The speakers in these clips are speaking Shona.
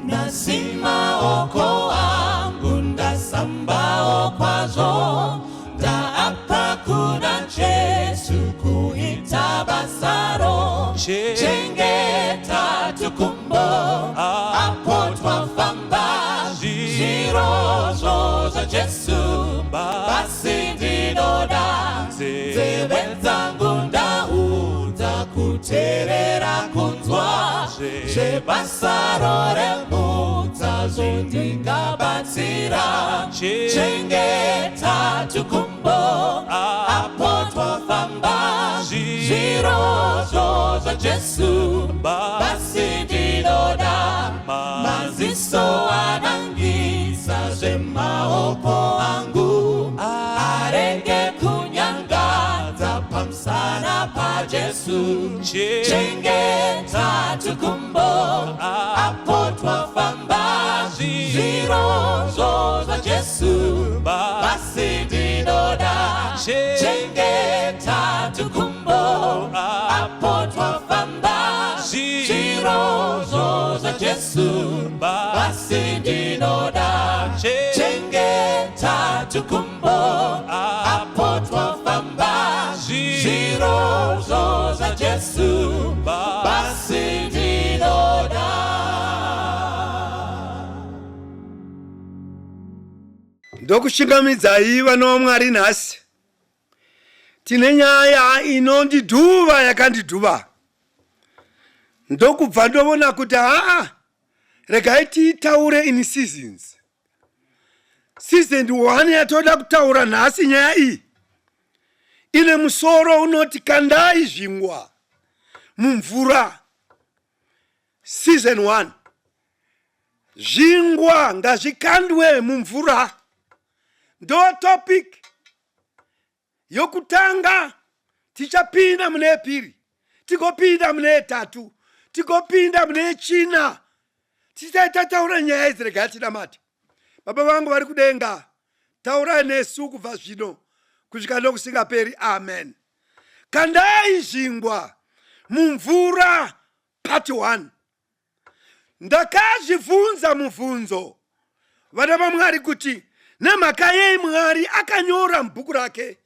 Nasimaokoa ngunda sambao kwazo Daapa kuna Jesu kuita basaro Chengeta tukumbo Apotwa famba Zirozo za Jesu Basi dinoda Zewenza ngunda uta kuterera kunzwa Basaro remuta zundinga batira Chengeta tukumbo Apotwa famba Zirozo za Jesu Basi dinoda Maziso anangisa Zemaopo angu Arenge kunyangata Pamsana pa Jesu Chengeta tukumbo Apotwa famba Zirozo za Jesu Basi dinoda Chengeta tukumbo Apotwa famba Zirozo za Jesu Basi dinoda Chengeta tukumbo Apotwa famba Zirozo za Jesu Basi dinoda. Ndokushingamidza vana Mwari nhasi. Tine nyaya inondidhuva yakandidhuva. Ndokubva ndoona kuti regai titaure in seasons. Season 1 yatoda kutaura nhasi nyaya iyi. Ine musoro unoti kandai zvingwa mumvura. Season 1. Zvingwa ngazvikandwe mumvura. Ndo topic yokutanga. Tichapinda mune yepiri, tikopinda mune yetatu, tikopinda mune yechina. Tichataura nyaya idzi regai tinamate. Baba vangu vari kudenga, taurai nesu kubva zvino kusvika nokusingaperi. Amen. Kandai zvingwa mumvura part 1. Ndakazvibvunza mubvunzo vana vaMwari kuti nemhaka yei Mwari akanyora mubhuku rake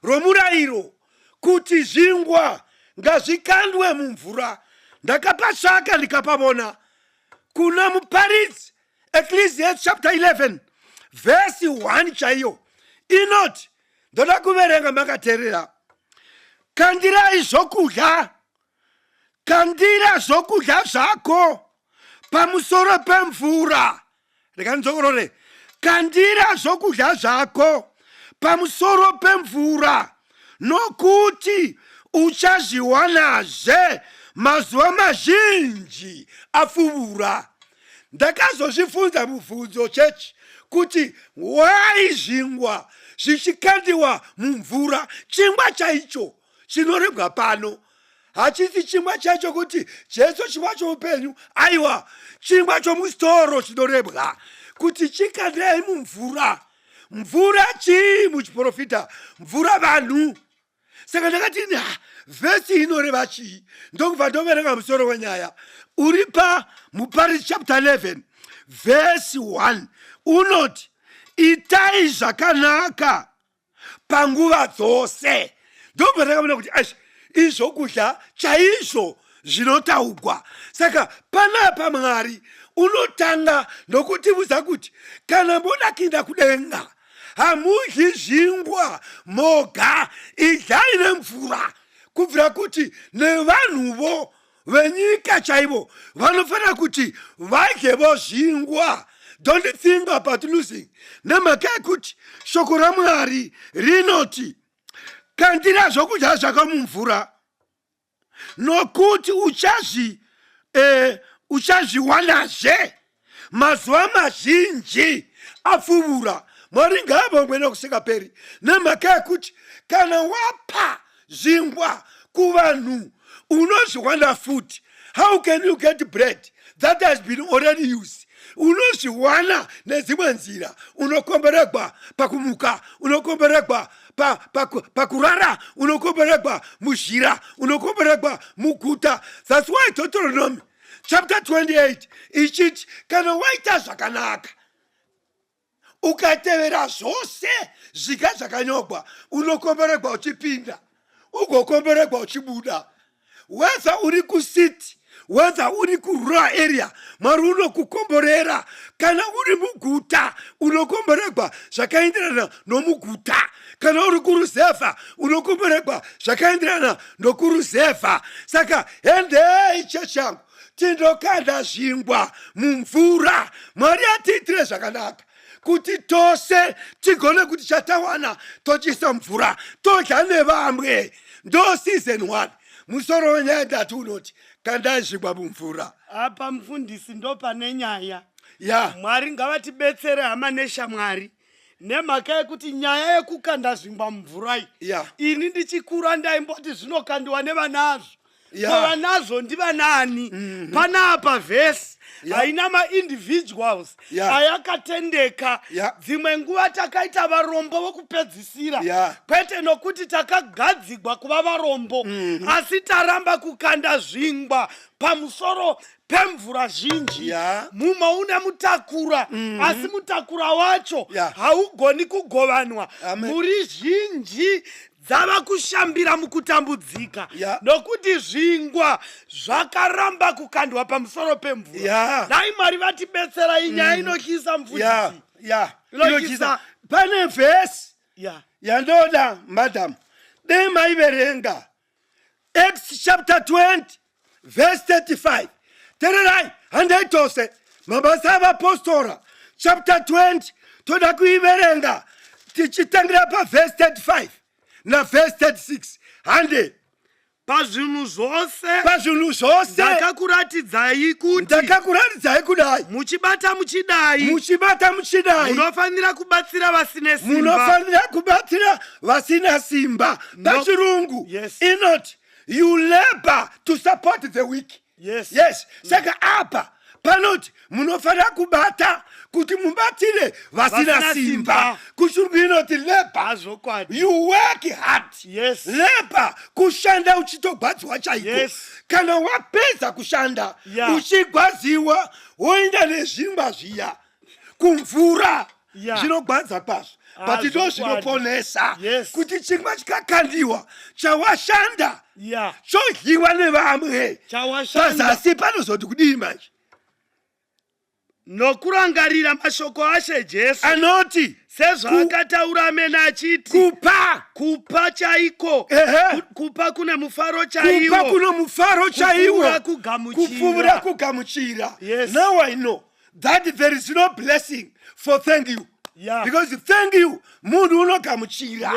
romurayiro kuti zvingwa ngazvikandwe mumvura. Ndakapatsvaka ndikapavona kuna muparidzi Ecclesiastes chapter 11 verse 1 chaiyo inoti, ndoda kuverenga makateerera, kandirai zvokudya, kandira zvokudya zvako pamusoro pemvura. Rega ndizorore, kandira zvokudya zvako pamusoro pemvura, nokuti uchazviwanazve mazuva mazhinji apfuura. Ndakazozvifunza mubvunzo chechi kuti why zvingwa zvichikandiwa mumvura. Chingwa chaicho chinorebwa pano hachisi chingwa chacho kuti Jesu chingwa choupenyu. Aiwa, chingwa chomusitoro chinorebwa kuti chikandei mumvura. Mvura chii muchiprofita? Mvura vanhu. Saka ndakati vhesi inoreva chii? Ndokubva ndoverenga musoro wenyaya uri muparidzi chapter 11 verse 1 unoti, itai zvakanaka panguva dzose. Ndobva ndakaona kuti izvokudya chaizvo zvinotaugwa. Saka panapa Mwari unotanga nokutiudza kuti kana muda kuenda kudenga hamudyi zvingwa moga, idyai nemvura, kubvira kuti nevanhuvo venyika chaivo vanofanira kuti vadyevo zvingwa. Don't think about losing. Nemhaka yekuti shoko raMwari rinoti kandira zvokudya zvako mumvura, nokuti uchazviwanazve mazuva mazhinji apfuura. Mwari ngaabongwe nokusingaperi. Nemhaka yekuti kana wapa zvingwa kuvanhu unozviwana futi. How can you get bread that has been already used? Unozviwana nedzimwe nzira. Unokomberegwa pakumuka, unokomberegwa pakurara, unokomberegwa muzhira, unokomberegwa muguta. That's why Deuteronomy chapter 28 ichiti kana waita zvakanaka ukatevera zvose zviga zvakanyogwa unokomborerwa uchipinda ugokomborerwa uchibuda. Whether uri kusiti, whether uri kurural area, Mwari unokukomborera. Kana uri muguta unokomborerwa zvakaenderana nomuguta. Kana uri kuruzevha unokomborerwa zvakaenderana nokuruzevha. Saka endei chechangu tindokanda zvingwa mumvura. Mwari atiitire zvakanaka kuti tose tigone kuti chatawana tochisa mvura todya nevamwe. Ndo season 1 musoro wenyaya ndati unoti kandai zvingwa mumvura. Apa mufundisi ndo pane nyaya. Mwari ngavatibetsere hama neshamwari nemhaka yekuti nyaya yekukanda zvingwa mumvura ini ndichikura ndaimboti zvinokandiwa nevanazvo. Vanazvo ndivanani? Panapa vhesi haina ma-individuals ayakatendeka. Dzimwe nguva takaita varombo vokupedzisira kwete nokuti takagadzigwa kuva varombo asi taramba kukanda zvingwa pamusoro pemvura zhinji. Mumwe une mutakura asi mutakura wacho haugoni kugovanwa. Muri zhinji dzava kushambira mukutambudzika nokuti zvingwa zvakaramba kukandwa pamusoro pemvura. Dai Mwari vatibetsera inyaya inotyisa mufundisi. Inotyisa. Pane vhesi yandoda madam dei maiverenga Acts chapter 20 verse 35. Tererai handai tose mabasa avapostora chapter 20 toda kuiverenga tichitangira paverse 35 na verse 36. Hande pazvinhu zvose ndakakuratidzai kudai muchibata muchidai munofanira kubatsira vasina simba. Pachirungu inoti you labor to support the weak. Yes. Saka apa panoti munofanira kubata kuti mubatire vasina simba. Kuchirungu inoti labor. You work hard. Labor kushanda uchitogwadziwa chaiko. Kana wapedza kushanda uchigwadziwa woenda nezvingwa zviya kumvura zvinogwadza kwazvo. But ndo zvinoponesa kuti chingwa chikakandiwa chawashanda chodyiwa nevamwe pazasi panozoti kudii manje. Nokurangarira mashoko ashe Jesu anoti sezvaakataura amene achiti kupa chaiko kupa kuna mufaro chaiwo kupfumura kugamuchira. Now I know that there is no blessing for thank you. Because thank you munhu unogamuchira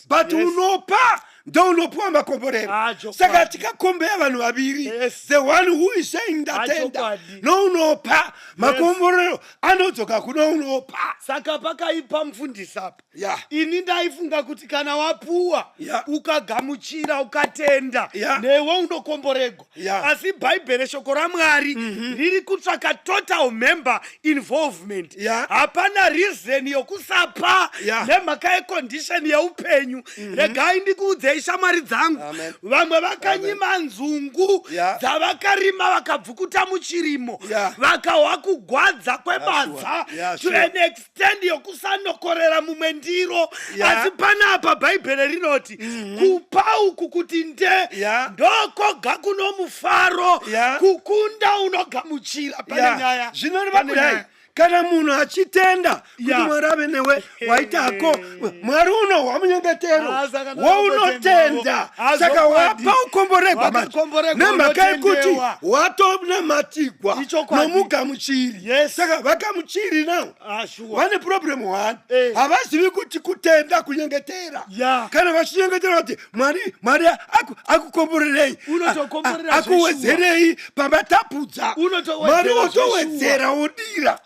but unopa ndo unopuwa makomborero. Saka tikakombeya vanhu vaviri the one who is saying ndatenda nounopa makomborero anodzoka kuno unopa. Saka pakaipa mufundisi apa ini ndaifunga kuti kana wapuwa ukagamuchira ukatenda newe unokomborerwa. Asi bhaibheri shoko raMwari riri kutsvaka total member involvement. Hapana reason yokusapa nemhaka yecondition yeupenyu. Regai ndikuudzei shamwari dzangu vamwe vakanyima nzungu dzavakarima vakabvukuta muchirimo vakahwa kugwadza kwebadza to an extent yokusanokorera mumwe ndiro. Asi panapa bhaibheri rinoti kupa uku kuti ndokoga kuno mufaro kukunda unogamuchira. Pane nyaya zvinoreva kudai kana munhu achitenda kuti Mwari ave newe waitako Mwari unohwa munyengetero wounotenda. Saka wapa ukomborerwa nemhaka yekuti watonamatigwa nomugamuchiri. Saka vagamuchiri nao vane problem one havazivi kuti kutenda kunyengetera. Kana vachinyengetera kuti Mwari akukomborerei akuwedzerei pamatapudza Mwari otowedzera odira.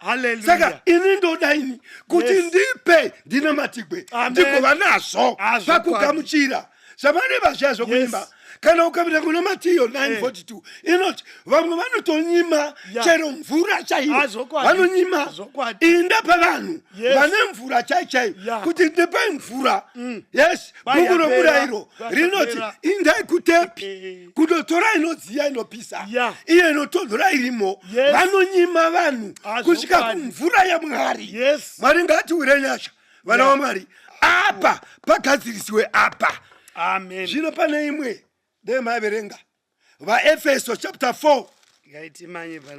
Saka ini ndodaini kuti ndipe ndinamatigwe ndikova nazvo pakugamuchira. Zvamane vazhazvo kuimba kana ukapinda kuna Matiyo 9:42 inoti vamwe vanotonyima chero mvura chaiyo vanonyima inda pavanhu vane mvura chaiyo kuti ndipe mvura. Yes, bhuku romurayiro rinoti indai kutepi kundotora inodziya inopisa iye inotonhora irimo. Vanonyima vanhu kusvika kumvura yaMwari. Mwari ngatiwire nyasha vana vaMwari apa pagadzirisiwe apa. Amen. Zvino pane imwe ndemaverenga vaEfeso chapter 4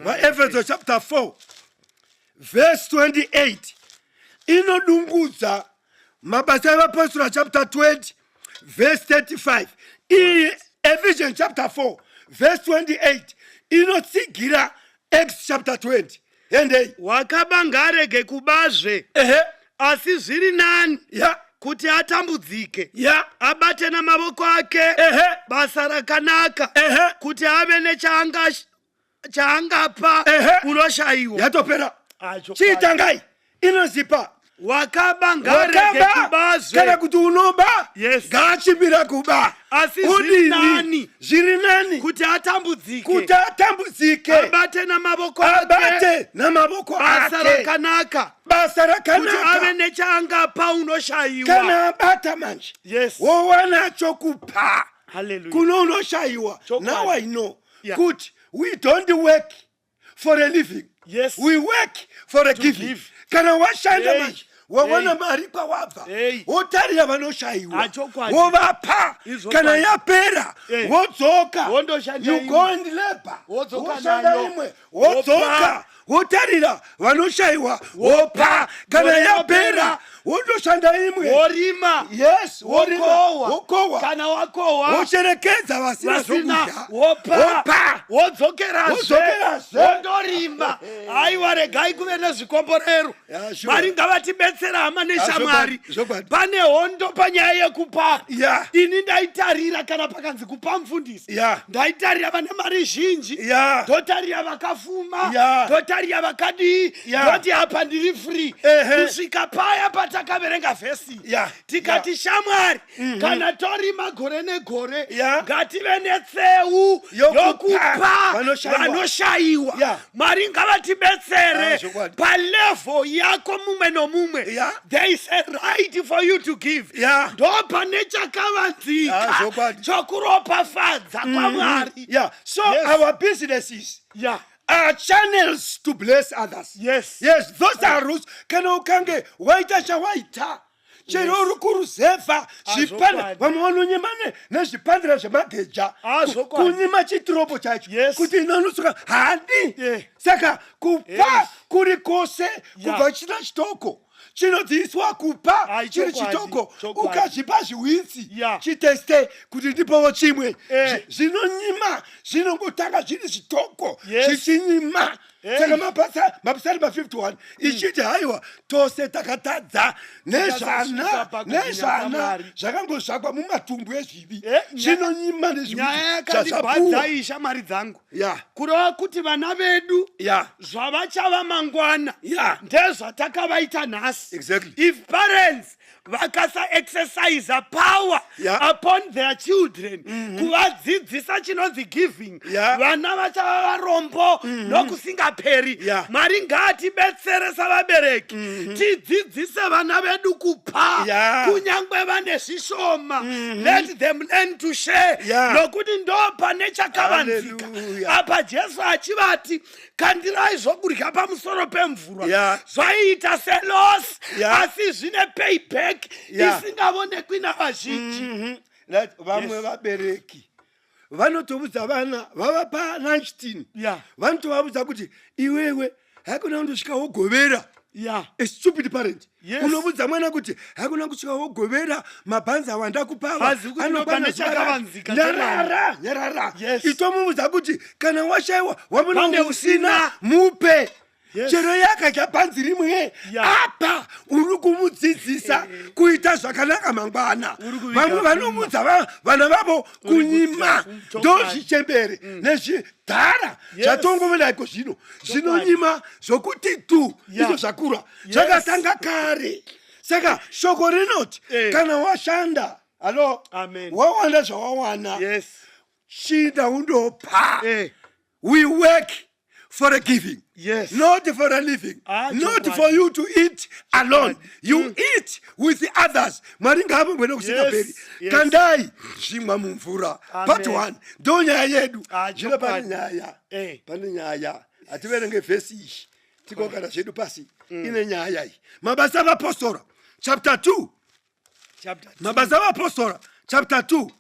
vaEfeso chapter 4 verse 28 inodungudza mabasa evapostora chapter 20 verse 35. iyi Ephesians chapter 4 verse 28 inotsigira Acts chapter 20 endei wakabanga arege kubazve asi zviri nani kuti atambudzike abate namavoko ake basa rakanaka kuti ave nechaangapa unoshayiwa. Yatopera chiitangai inozipa wakabanga arege kubazve kana kuti unoba ngachimbira kuba asi zviri nani kuti atambudzike abate namavoko ake basa rakanaka kuti ave nechaangapa unoshayiwa. kana abata manje wowana chokupa kuno unoshayiwa. Now I know kuti we don't work for a living, we work for a giving. Kana washanda manje wawana mari kwawabva wotarira vanoshayiwa wovapa kana yapera wodzoka you go and labor woshanda imwe wodzoka wotarira vanoshayiwa wopa kana yapera wondoshanda imwe worima wokowa kana wakowa wosherekedza vasina zvokudya wopa wodzokerazve wondorima. Aiwa regai kuve nezvikomborero. Mwari ngavatibetsera hama neshamwari. Pane hondo panyaya yekupa. Ini ndaitarira kana pakanzi kupa mufundisi ndaitarira vane mari zhinji ndotarira vakafuma ndotarira vakadii ndoti apa ndiri free kusvika paya patakaverenga vhesi tikati shamwari kana torima gore negore ngative netseu yokupa vanoshayiwa. Mwari ngavatibetsere palevo yako mumwe nomumwe. There is a right for you to give. Ndo pane chakavanzika chokuropafadza kwaMwari. So our businesses are channels to bless others. Yes, those are rules. Kana ukange waita chawaita chero uri kuruzevha zvipanda vamwe vanonyimane nezvipandira zvemageja kunyima chitiropo chacho kuti inonosuka handi. Saka kupa kuri kwose kubva china chitoko chinodziiswa kupa chiri chitoko ukazvipa zviwitsi chiteste kuti ndipowo chimwe zvinonyima zvinongotanga zviri zvitoko zvichinyima. Saka mapasari ma51 ichiti haiwa tose takatadza nezvana zvakangozvakwa mumatumbu ezvivi zvinonyima nezvibadzai shamwari dzangu kureva kuti vana vedu zvavachava mangwana ndezvatakavaita nhasi. If parents vakasa exercise power upon their children kuvadzidzisa chinonzi giving vana vachava varombo nokusingaperi. Mwari ngaatibetsere savabereki tidzidzise vana vedu kupa kunyangwe vane zvishoma. Let them learn to share nokuti ndo pane chakavanzika. Apa Jesu achivati kandirai zvokudya pamusoro pemvura zvaiita seloss asi zvine payback isingavonekwi navazhinji. Vamwe vabereki vanotobudza vana vavapa lunch tin vanotovabudza kuti iwewe hakuna kundosvika wogovera. A stupid parent. Unobudza mwana kuti hakuna kusvika wogovera mabhanzi awandakupava nyarara. Itomubudza kuti kana washayiwa wamuna usina mupe chero yakadya bhanzi rimwe apa uri kumudzidzisa kuita zvakanaka mangwana. Vamwe vanomudza vana vavo kunyima ndozvichembere nezvidhara zvatongovedaiko zvino zvinonyima zvokuti tu izvo zvakura zvakatanga kare. Saka shoko rinoti kana washanda wawana zvawawana shinda undopa. We work for a giving. Yes. Not for a living. Not for you to eat alone. You eat with the others. Maringabo mwene kusika peri. Kandai. Shimwa mumfura. Part 1. Donya yedu. Jina pani nyaya. Pani nyaya. Atiwele nge fesi. Tiko kana shedu pasi. Ine nyaya. Mabasa wa Apostles. Chapter 2. Mabasa wa Apostles. Chapter 2.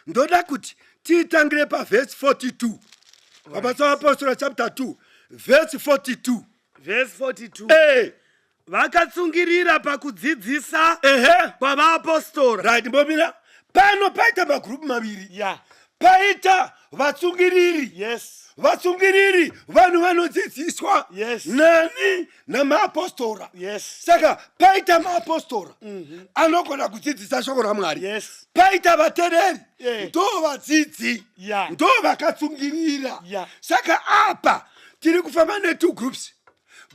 Ndoda kuti. Titangre pa verse 42. Mabasa wa Apostles chapter 2. Verse 42. Verse 42. Vakatsungirira pakudzidzisa kwavaapostoli. Right, mbomina. Pano paita magrupu maviri. Paita vatsungiriri. Yes. Vatsungiriri vanhu vanodzidziswa. Yes. Nani namaapostoli. Yes. Saka paita maapostoli. Anogona kudzidzisa shoko raMwari. Yes. Paita vatereri. Ndo vadzidzi. Ndo vakatsungirira. Saka apa tiri kufamba ne2 groups.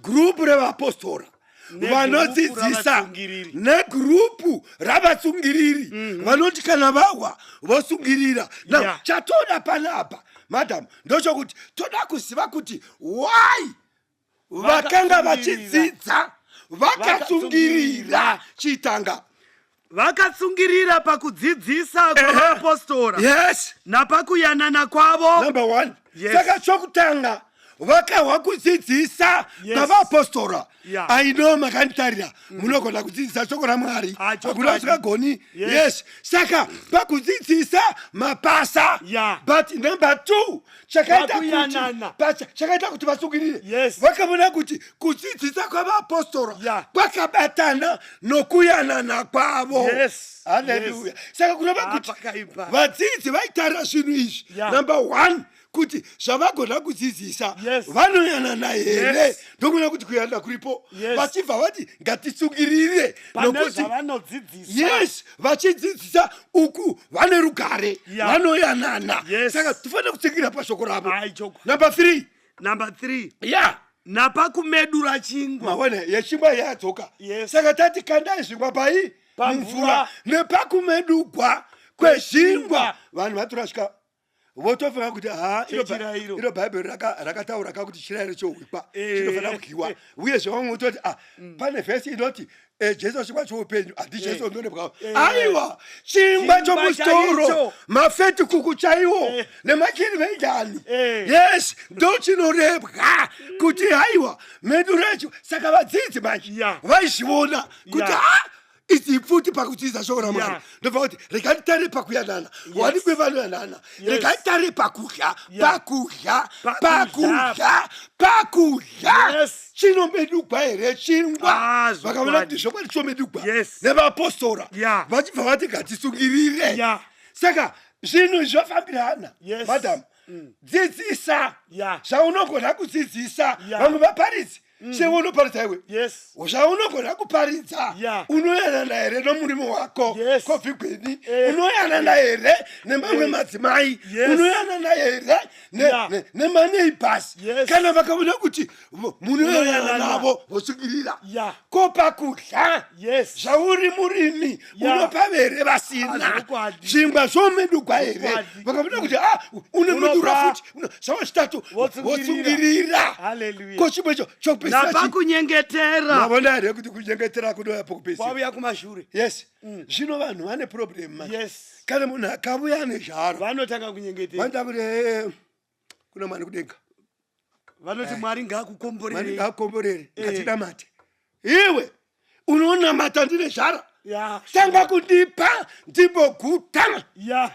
Group revaapostoli vanodzidzisa negrupu ravatsungiriri vanoti kana vawa vosungirira. Now chatoda panapa madam ndochokuti toda kuziva kuti why vakanga vachidzidza vakatsungirira chitanga. Vakatsungirira pakudzidzisa kwavaapostoli. Yes. Napakuyanana kwavo. Number 1. Saka chokutanga vakahwa kudzidzisa kwavaapostoli. Aino makanditarira munogona kudzidzisa shoko raMwari. Hakuna usingagoni. Yes. Saka pakudzidzisa mabasa. But number 2 chakaita kuti vatsungirire. Vakaona kuti kudzidzisa kwavaapostoli kwakabatana nokuyanana kwavo. Hallelujah. Saka kunova kuti vadzidzi vaitarira zvinhu izvi. Number 1 kuti zvavagona kudzidzisa vanoyanana here. Ndokuna kuti kuyanana kuripo. Vachibva vati ngatitsungirire nokuti yes vachidzidzisa uku vane rugare vanoyanana. Saka tofanira kutsingira pashoko ravo. Number 3. Napakumedura chingwa. Maone yechingwa yadzoka. Saka tati kandai zvingwa pai mumvura nepakumedugwa kwezvingwa. Vanhu vatorasvika votofunga kuti iro bhaibheri rakataura kuti chirayiro chohwikwa chinofanira kudyiwa. Uye zvevamwe vototi pane vhesi inoti Jesu chingwa choupenyu handi Jesu ndonebwa. Aiwa chingwa chomusitoro mafeti kuku chaiwo nemakiri vejani. Yes ndo chinorebwa kuti aiwa medurecho. Saka vadzidzi manje vaizviona kuti izipfuti pakudzidzisa shoko raMwari. Ndobva kuti rekatitare pakuyanana wani kwevanoyanana. Rekatitare pakudya. Chinomedugwa here chingwa. Vakaona kuti shoko chomedugwa nevaapostoli vachibva vati ngatisungirire. Saka zvinhu zvofambirana. Madam dzidzisa zvaunogona kudzidzisa. Vamwe vaparidzi seunoparidza iwe zvaunogona kuparidza unoyanana here nomurimo wako kovhigweni. Unoyanana here nemamwe madzimai. Unoyanana here nemaneighbors. Kana vakaona kuti munoyanana navo vosungirira. Kopakudya zvauri murimi unopa here vasina. Zvingwa zvomedugwa here vakaona kuti unemedura futi zvavachitatu vosungirira. Kochimwecho napakunyengetera. Mavona here kuti kunyengetera kunoya pakupedzisira. Kwauya kumashure. Yes. Zvino vanhu vane problem man. Kana munhu akauya nezvaro vanotanga kunyengetera. Vanoita kuti kuna Mwari kudenga. Vanoti Mwari ngaakukomborere. Mwari ngaakukomborere. Ngatinamate. Iwe unonamata ndine zvaro. Tanga kundipa ndimboguta.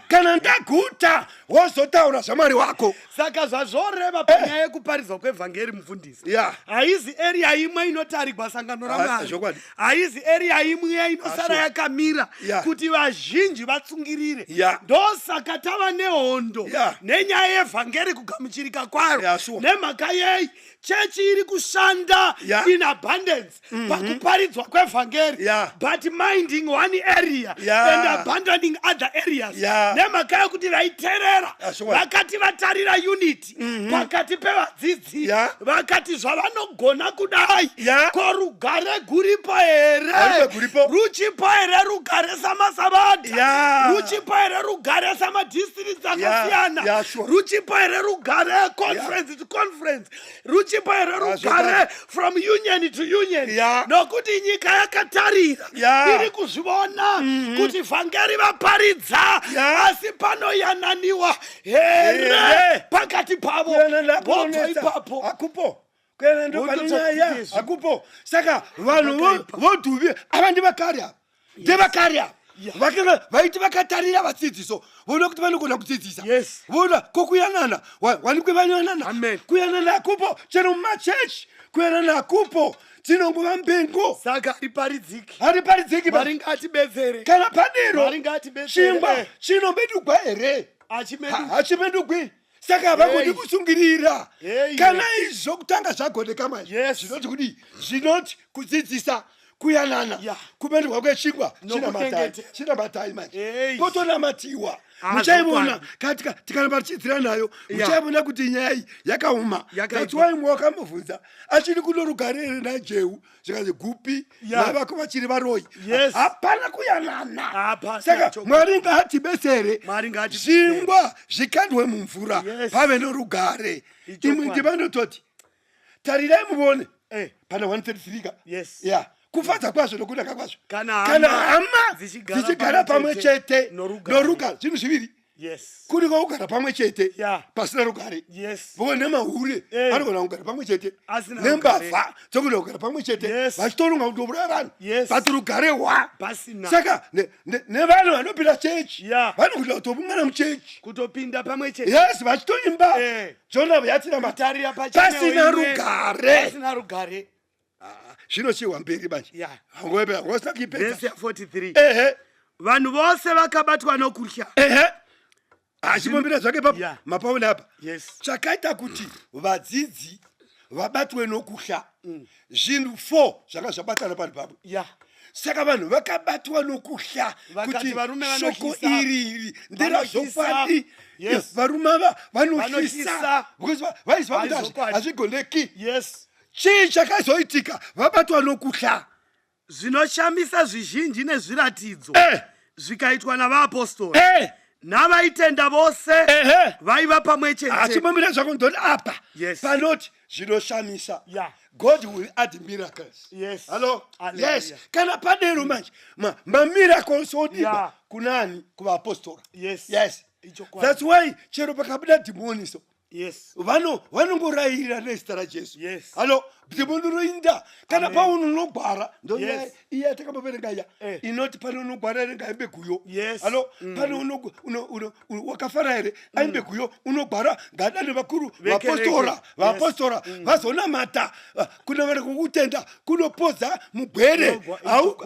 Kana ndaguta wozotaura zvaMwari wako. Saka zvazvoreva panyaya yekuparidzwa kwevhangeri mufundisi. Haizi area imwe inotarigwa sangano raMwari. Haizi area imwe inosara yakamira kuti vazhinji vatsungirire. Ndosaka tava nehondo nenyaya yevhangeri kugamuchirika kwaro. Nemhaka yei chechi iri kushanda in abundance pakuparidzwa kwevhangeri. But mind finding one area and abandoning other areas. Nemhaka yekuti vaiterera vakati vatarira unity pakati pevadzidzi vakati zvavanogona kudai ko rugare guripo here, ruchipo here rugare samasabata, ruchipo here rugare samadistricts akasiyana, ruchipo here rugare conference to conference, ruchipo here rugare from union to union. Nokuti nyika yakatarira iri kuzvivona kuti vhangeri vaparidza asi panoyananiwa here pakati pavo boto ipapo akupo kwena ndo panonyaya akupo saka vanhu vodhuvi ava ndivakarya ndevakarya vakanga vaiti vakatarira vadzidziso voona kuti vanogona kudzidzisa voona kokuyanana wanikwe vanyanana kuyanana akupo chero mumachechi kuyanana akupo dzinongova mpengo saka hariparidziki haringatibetsere kana padero chingwa chinomedugwa here hachimedugwi saka havagoni kusungirira kana izvo kutanga zvagoneka manje zvinoti kudi zvinoti kudzidzisa kuyanana kumenderwa kwechingwa china matai manje potonamatiwa muchaivona tikanamba tichidzira nayo muchaivona kuti nyaya iyi yakauma. That's why imwe wakambobvunza achiri kuno rugare here najeu zvikazi gupi navako vachiri varoi hapana kuyanana. Saka Mwari ngaatibetsere zvingwa zvikandwe mumvura pave norugare. Imwe ndivanototi tarirai muone pana 133 kufadza kwazvo nokunaka kwazvo kana hama dzichigara pamwe chete norugare zvinhu zviviri kuri kwaugara pamwe chete pasina rugare vone nemahure vanogona kugara pamwe chete nembavha dzogona kugara pamwe chete vachitoronga kutouraya vanhu but rugare saka nevanhu vanopinda chechi vanogona kutopungana muchechi kutopinda pamwe chete vachitoimba jonavo yatinamatarira pasina rugare zvinochiwa mberi manje vhesi 43 vanhu vose vakabatwa nokutya achimumbira zvake papa mapauni apa chakaita kuti vadzidzi vabatwe nokutya zvinhu 4 zvanga zvabatana pano papo saka vanhu vakabatwa nokutya kuti shoko iri nderazvokwadi varume ava vanotyisa vaiziva kuti hazvigoneki chii chakazoitika vabatwa nokutya. Zvinoshamisa zvizhinji nezviratidzo zvikaitwa navaapostoli navaitenda vose vaiva pamwe chete. Achimomira zvako ndoti apa panoti zvinoshamisa. God will add miracles. Hello? Kana padero manje mamiracles odiba kunani kuvaapostoli. That's why chero pakabuda dhimoniso vanongorayirira nezita raJesu. Halo, ndimondoroinda kana paunogwara ndonyaya iya takamuverenga iya inoti pane unogwara ere ngaimbe guyo. Halo, pane wakafara ere aimbe guyo unogwara ngadane vakuru vapostora vazonamata kuna vari kukutenda kunopodza mugwere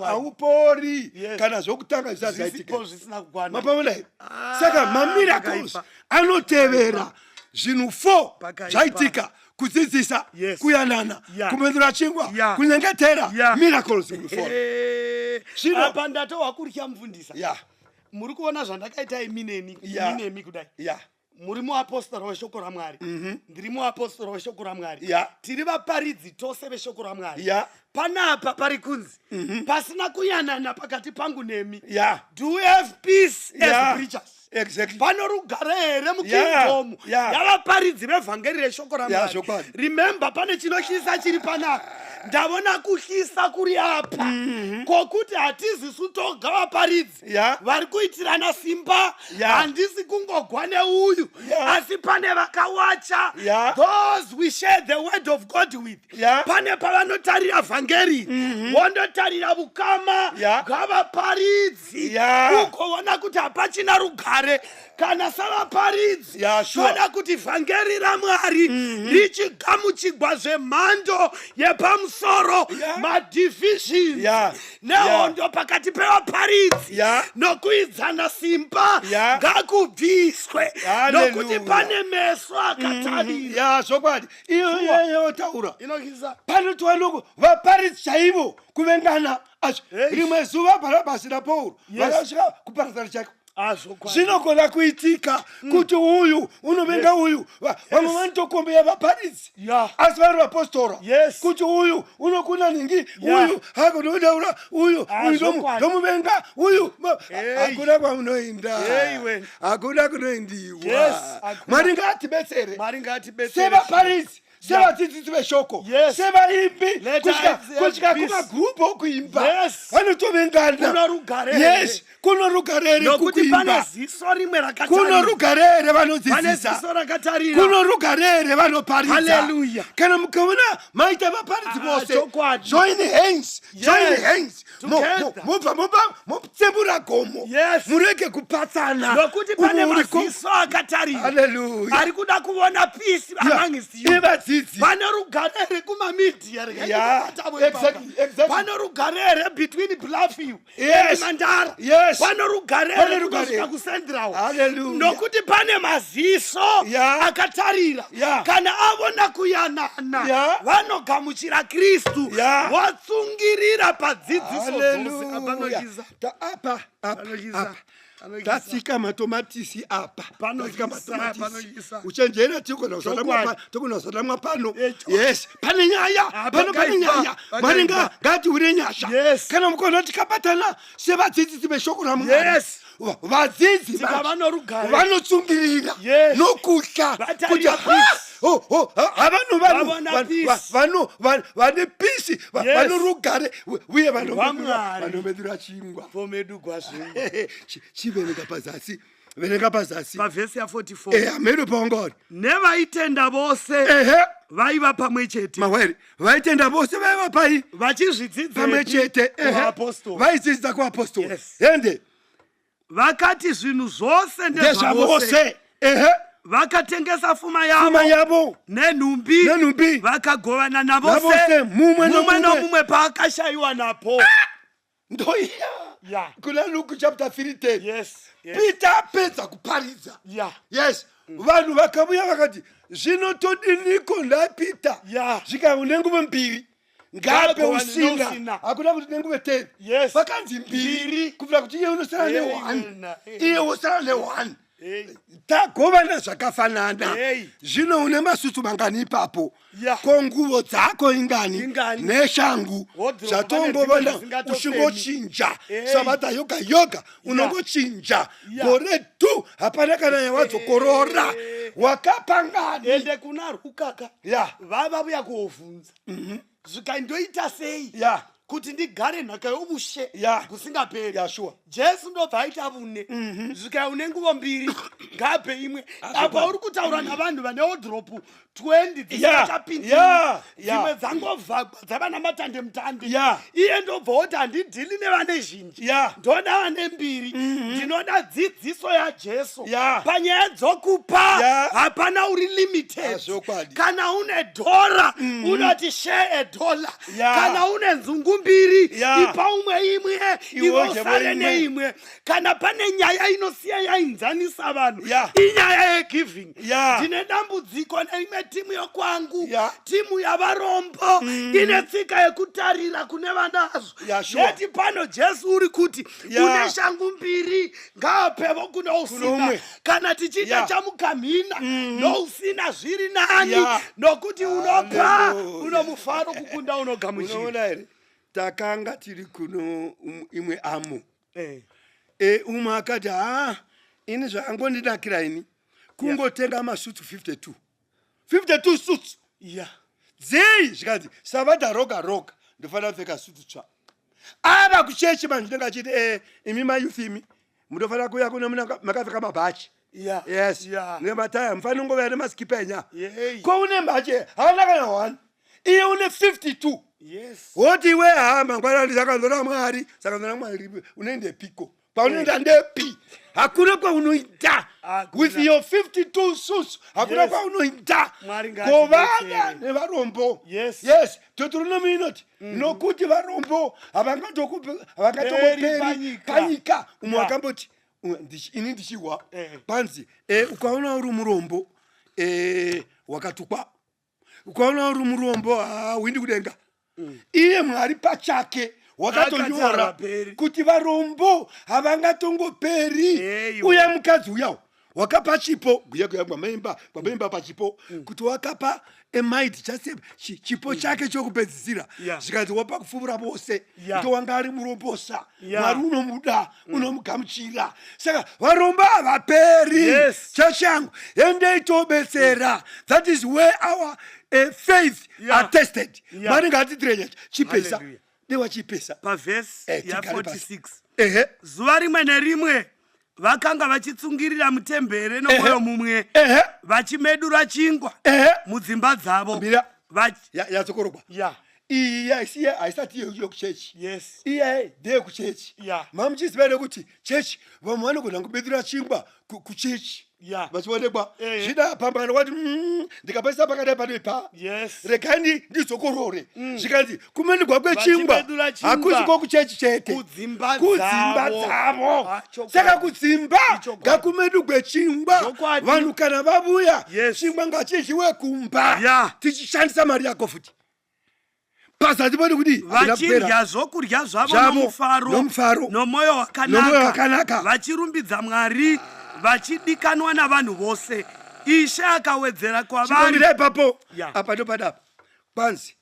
haupori kana zvokutanga zvisazaitika mapaona here. Saka mamiracles anotevera zvinhu 4 zvaitika kudzidzisa kuyanana kumedzera chingwa kunyengetera miracles apa ndatova kurya mufundisa muri kuona zvandakaita minemi kudai muri muapostoro weshoko raMwari ndiri muapostoro weshoko raMwari tiri vaparidzi tose veshoko raMwari panapa pari kunzi pasina kuyanana pakati pangu nemi. Do we have peace as preachers? Pano rugare here mukingdom yavaparidzi vevhangeri reshoko raMwari. Remember pane chinotyisa chiri panapa ndavona kutyisa kuri apa kokuti hatizisu toga vaparidzi vari kuitirana simba handisi kungogwa neuyu asi pane vakawacha those we share the word of God with. Pane pavanotarira vhangeri vondotarira vukama gavaparidzi ugoona kuti hapachina rugare kana savaparidzi toda kuti vhangeri raMwari richigamuchigwa zvemhando yepamusoro pamusoro madivisions nehondo pakati pevaparidzi nokuidzana simba ngakubviswe nokuti pane meso akatarira. Zvokwadi iyo taura panotiwa vaparidzi chaivo kuvengana rimwe zuva Bharabhasi naPauro vakasvika kuparadzana chake. Zvinogona kuitika kuti uyu unovenga uyu, vamwe vanotokombeya vaparidzi asi vari vapostora kuti uyu unokuna ningi, uyu hakunodaura, uyu ndomuvenga, uyu hakuna kwamunoenda, hakuna kunoendiwa. Mwari ngaatibetsere sevaparidzi, sevadzidzisi veshoko, sevaimbi, kusvika kumagrupu okuimba vanotovengana. Kuno rugarere kukuimba, kuno rugarere vanodzidzisa, kuno rugarere vanoparidza. Kana mukaona maita vaparidzi vose, join hands, mutsembura gomo, murege kupatsana, nokuti pane maziso akatarira ari kuda kuona peace among you. Pane rugarere kumamidia, pane rugarere between Bluffview and Mandara, pane rugarere kusvika kuCentral, nokuti pane maziso akatarira. Kana avona kuyanana vanogamuchira Kristu, vatsungirira padzidziso dzose. Tasika matomatisi apa, uchenjera tikona usada mwapano. Pane nyaya, pane nyaya, maringa ngati ure nyasha. Kana mukona tikabatana sevadzidzisi veshoko raMwari, vadzidzi vanotsungirira nokutya kuti vane pisi, vanorugare uye vanomedura chingwa. Chiverenga pazasi, verenga pazasi pavhesi ya 44 amero paungori nevaitenda vose vaiva pamwe chete. Mawere vaitenda vose vaiva pai vachizvidzidza pamwe chete vaidzidza kuapostoli. Ende vakati zvinhu zvose ndezvavose. Vakatengesa pfuma yavo nenhumbi vakagovana navose, mumwe nomumwe paakashayiwa napo. Ndoiya kuna Luke chapter 3:10. Peter apedza kuparidza. Vanhu vakabuya vakati zvinotodiniko ndaPeter zvikaune nguva mbiri ngape usina, hakuna kuti nenguve 10. Vakanzi mbiri kubvira kuti iye unosara ne1, iye usara ne1. Tagovana zvakafanana. Zvino une masutu mangani ipapo, konguvo dzako ingani neshangu zvatongovana ushingochinja. Sabata yoga unongochinja gore tu, hapana kana yawadzokorora wakapangani. Ende kuna rukaka vava vuya kuovhunza zvikandoita sei kuti ndigare nhaka youshe kusingaperi. Jesu ndobva aita vune zvikaune nguva mbiri ngape imwe. Apa uri kutaura navanhu vane wardrobe 20 dzisingachapindi, dzimwe dzangovhagwa dzava namatande mutande. Iye ndobva oti handidhili nevane zhinji, ndoda vane mbiri. Ndinoda dzidziso yaJesu panyaya dzokupa, hapana uri limited. Kana une $1 unoti share $1, kana une nzungu mbiri ipa umwe imwe iwe usare neimwe. Kana pane nyaya inosiya yainzanisa vanhu inyaya yegiving. Ndine dambudziko neimwe timu yokwangu, timu yavarombo ine tsika yekutarira kune vanazvo. Yeti pano Jesu uri kuti une shangu mbiri ngaapevo kune usina. Kana tichita chamukamhina nousina zviri nani, nokuti unopa unomufaro kukunda unogamuchira. Takanga tiri kuno imwe amo umwe akati ini zvangondinakira ini kungotenga masutu 52 suits dzei zvikanzi Sabata roga ndofanira kupfeka sutu tsva. Ava kuchechi vanhu ndinenge achiti imi mayouth imi munofanira kuya kuno makapfeka mabhachi. Nemataya mufanira ngova nemaskipa enya. Ko une mbachi haana kana 1, iye une 52. Woti iwe mangwana ndisakandona Mwari unoende piko paunoenda ndepi hakuna kwaunoita with your 52 susu hakuna kwaunoita kovana nevarombo. Yes, Deuteronomy inoti nokuti varombo havangatongoperi panyika. Umwe wakamboti ini ndichihwa panzi ukaona uri murombo wakatukwa, ukaona uri murombo hauindi kudenga. Iye Mwari pachake wakatonyora kuti varombo havangatongoperi. Uya mukadzi uyawo wakapa chipo guya kwamaimba pachipo kuti wakapa emaiti chipo chake chokupedzisira zvikati wapa kupfuura vose ndo wanga ari murombosa. Mwari unomuda unomugamuchira. Saka varombo havaperi. Chachangu endei tobetsera. That is where our faith are tested. Mwari ngatitirenya chipesa dewa chipesa pavhesi ya46 zuva rimwe nerimwe vakanga vachitsungirira mutembere nomwoyo mumwe vachimedura chingwa mudzimba dzavo yatsokorogwa. Iyi haisati yokuchechi. Iye ndeyekuchechi. Mamuchiziva nekuti chechi vamwe vanogona kumedura chingwa kuchechi vachionekwa zvida pambano wati ndikapaisa pakadai panepa rekani ndidzokorore zvikanzi kumenigwa kwechingwa hakusi kokuchechi chete kudzimba dzavo. Saka kudzimba ngakumedugwe chingwa. Vanhu kana vavuya chingwa ngachidyiwe kumba tichishandisa mari yako futi pazati poti kuti vachirya zvokudya zvavo nomufaro nomwoyo wakanaka vachirumbidza Mwari vachidikanwa navanhu vose. Ishe akawedzera kwavari ipapo apa ndopadapa kwanzi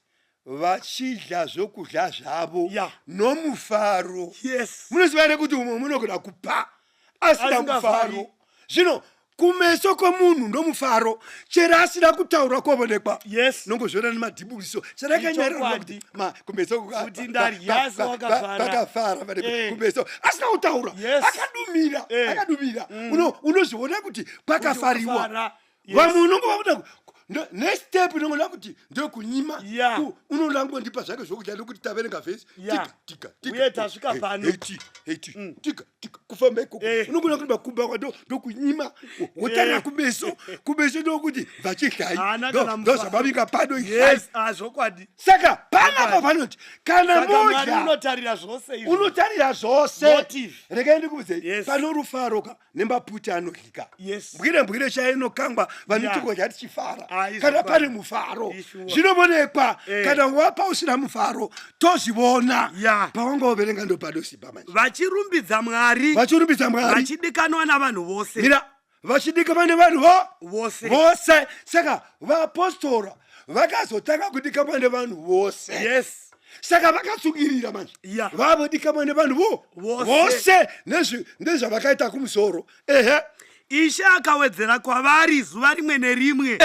vachidya zvokudya zvavo nomufaro. Munoziva ere kuti umwe munogona kupa asina mufaro. Zvino kumeso kwomunhu nomufaro chero asina kutaura kuonekwa nongozviona nemadhibuliso charakanyarira kuti kumeso vakafara kumeso asina kutaura akadumira unozviona kuti kwakafariwa. Vamwe unongova nestep inongona kuti ndokunyima unoda ngondipa zvake zvokudya nokuti taverenga vhesi uye tasvika pano kufamba ikoko unogona kuti makumba kwado ndokunyima wotarira kumeso ndokuti vachidlai ndozvamavika pano zvokwadi. Saka panapa panoti kana modya unotarira zvose. Regai ndikuudze pano rufaroka nemaputi anodyika mbwire chainokangwa vanotikoja tichifara kana pane mufaro zvinobonekwa. Kana wapa usina mufaro tozvibona pawangaoverenga ndopadosimba manje vachirumbidza Mwari vachidikanwa navanhu vose. Mira vachidikanwa nevanhu vose. Saka vapostora vakazotanga kudikanwa nevanhu vose. Saka vakatsungirira manje vavodikanwa nevanhu vose ndezvavakaita kumusoro. Ishe akawedzera kwavari zuva rimwe nerimwe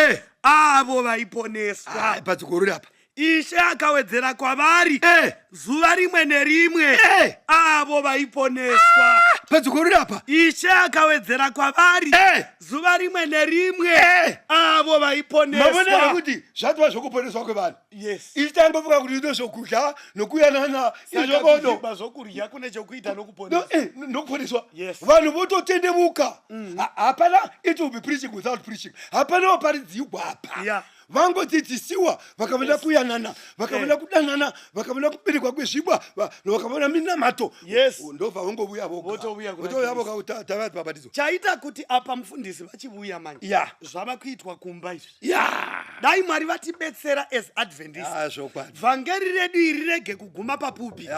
avo vaiponeswa. Padzikoro apa Ishe akawedzera kwavari zuva rimwe nerimwe avo vaiponeswa. Padzikoro apa Ishe akawedzera kwavari zuva rimwe nerimwe avo vaiponeswa. Mabonera kuti zvatwa zvokuponeswa kwevanhu. Ichitangovuka kuti ndozvokudya nokuyanana izvobono zvokudya kune chokuita nokuponeswa. Vanhu vototendemuka. Hapana it will be preaching without preaching. Hapana waparidzirwa apa. Vangodzidzisiwa vakavenda kuyanana vakavenda kudanana vakavenda kuberekwa kwezvibwa vakavenda minamato ndobva vongovuya votavati babatizo. Chaita kuti apa mufundisi vachivuya manje zvava kuitwa kumba izvi dai Mwari vatibetsera as Adventists vhangeri redu iri rege kuguma papupi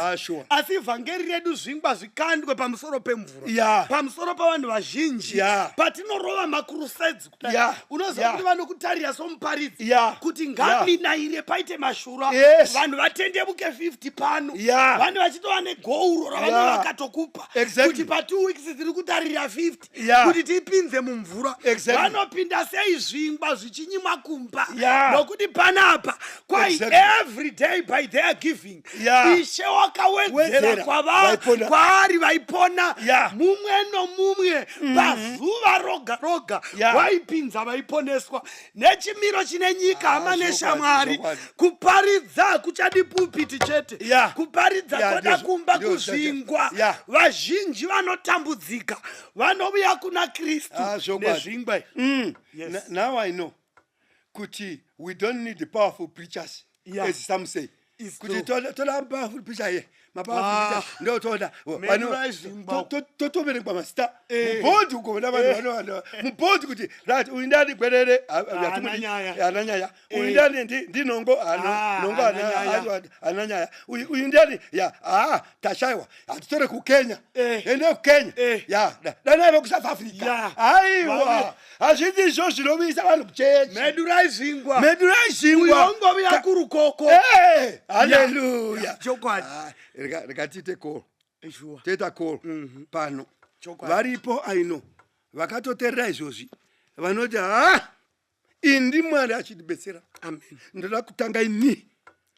asi vhangeri redu zvingwa zvikandwe pamusoro pemvura pamusoro pavanhu vazhinji patinorova makrusades kudai unoziva kuti vanokutarira somuparidzi kuti ngaminaire paite mashura vanhu vatendemuke 50 pano vanhu vachitova negouro ravanhu vakatokupa kuti pa 2 weeks tiri kutarira 50 kuti tipinze mumvura vanopinda sei zvingwa zvichinyima kumba nokuti panapa kwai every day by their giving Ishe wakawedzera kwavari vaipona mumwe nomumwe pazuva roga roga vaipinza vaiponeswa nechimiro chine hamane nyika hamane shamwari. Kuparidza kuchadi pulpiti chete. Kuparidza kwada kumba kuzvingwa. Vazhinji vanotambudzika vanouya kuna Kristu nezvingwa. Now I know kuti we don't need the powerful preachers as some say. Kuti tola powerful preacher here. Ndio toda totobereka masita mubodi ukona vanhu mubodi kuti right uindani gwerere ananyaya uindani ndinongo ananyaya uindani tashaiwa atitore ku Kenya ende ku Kenya dana ku South Africa aiwa azviti izvo zvinovisa vanhu kuchechi Medura Izingwa uyongo yakuru koko haleluya chokwadi rekatite call teta call pano varipo aino vakatoterera izvozvi vanoti indi Mwari achitibetsera amen ndoda kutanga ini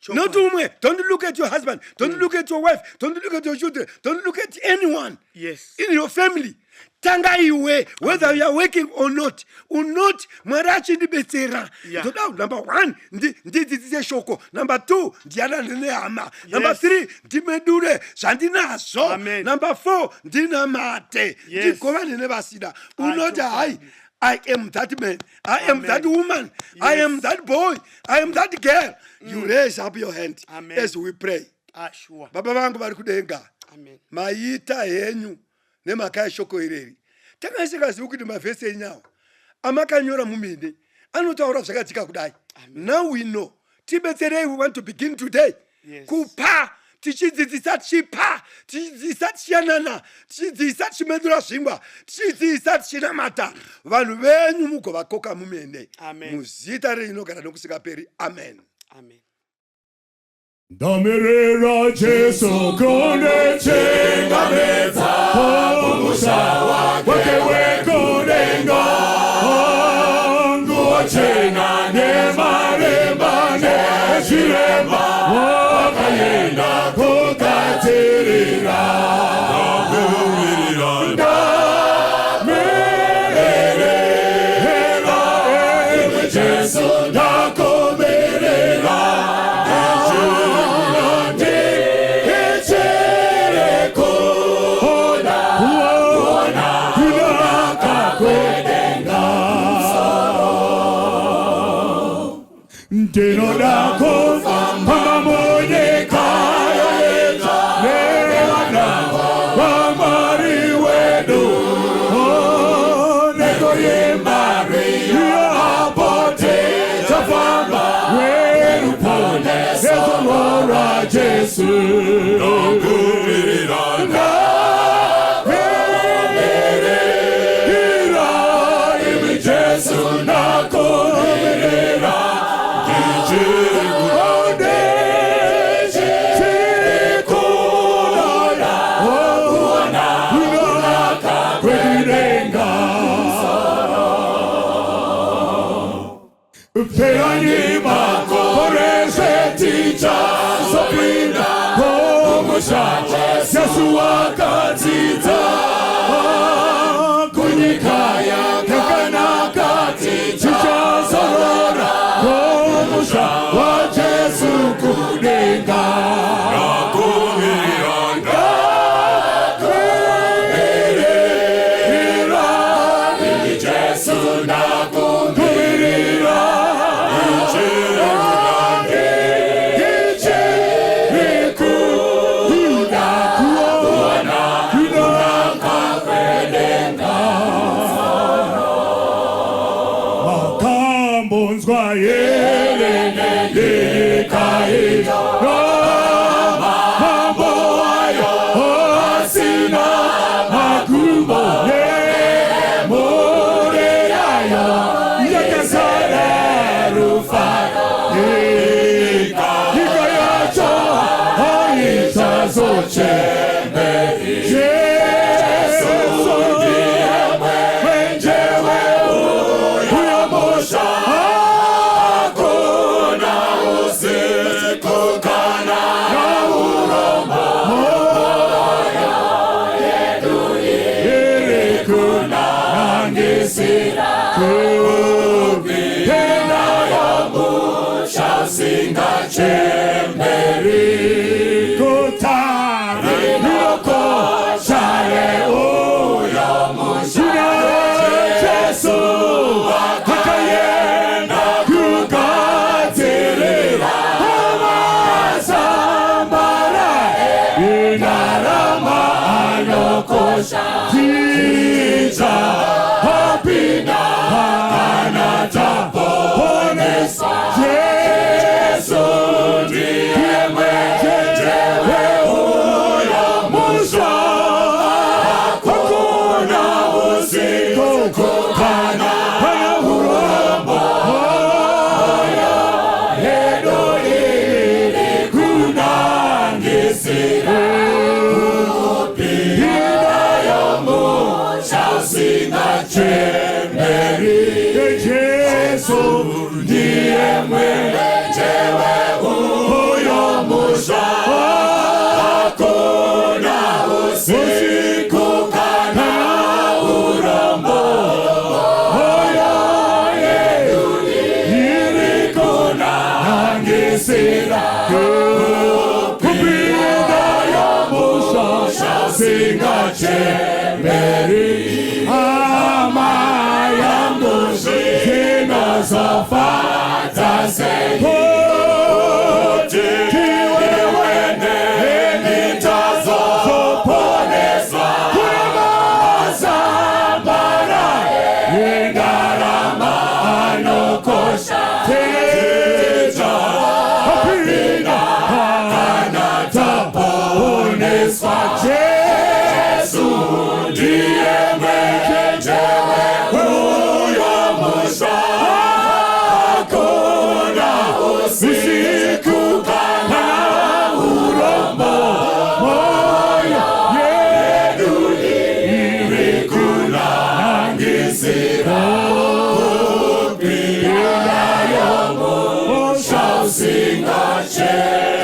not umwe. Don't look at your husband, don't look at your wife, don't look at your children, don't look at anyone in your family. Tanga iwe, whether you are working or not Mwari achitibetsera. Number 1 ndidze shoko, number 2 ndiana ndine hama, number 3 ndimedure zvandinazo, number 4 ndinamate ndikova ndine vasida. Unoti hai I am that man, I am that woman, I am that boy, I am that girl. You raise up your hand as we pray. Baba vangu vari kudenga, maita henyu nemakaya shoko ireri. Takasikazivi kuti mavhesi enyawo amakanyora muminde anotaura zvakatika kudai. Now we know. Tibetserei, we want to begin today. Kupa tichidzidzisa chipa, tichidzidzisa chiyanana, tichidzidzisa chimedura zvingwa, tichidzidzisa chinamata. Vanhu venyu mugovakoka mumende. Muzita rinogara nokusingaperi. Amen. Damirira Jesu kune chengamedza kumusha wake wekudenga nguo chena nemaremba nezviremba wakayenda kukatirira ndamirira imwe Jesu ndakomerera Ndinoda kufamba munyika yoyedza nevana vaMwari wedu nekoyemba apote tafamba weruponesa nezorora Jesu nokumirira imi Jesu nakomerera Peanima korese ticha sopinda komusha Yesu akadzidza kunyika yakanaka ticha zorora komusha wa Jesu kudenga nakumirira ini Jesu nakumirira Hakuna usiku chemberi kutari niloko shale uyo mushina Yesu akayenda kukatirira amasambara inarama anokosha Tija hapina kanata ponesa Yesu ndiye mwenyewe uyo musha hakuna usiku kana urombo oyo hendo lili kunangisira chemberi Yesu ndiye mwenyewe uyo musha hakuna usiku kana urombo oyo yedu irikuna angisira kupida yo musha singa chemberi Zafata seko tiwe wende nitazo ponesa kuna zambara ingarama anokosha teja hapina kanata ponesa Yesu ndiye mwenyewe uyo musha usiku kana urombo moyo yedu irikuna angisira upira yomo shausinga che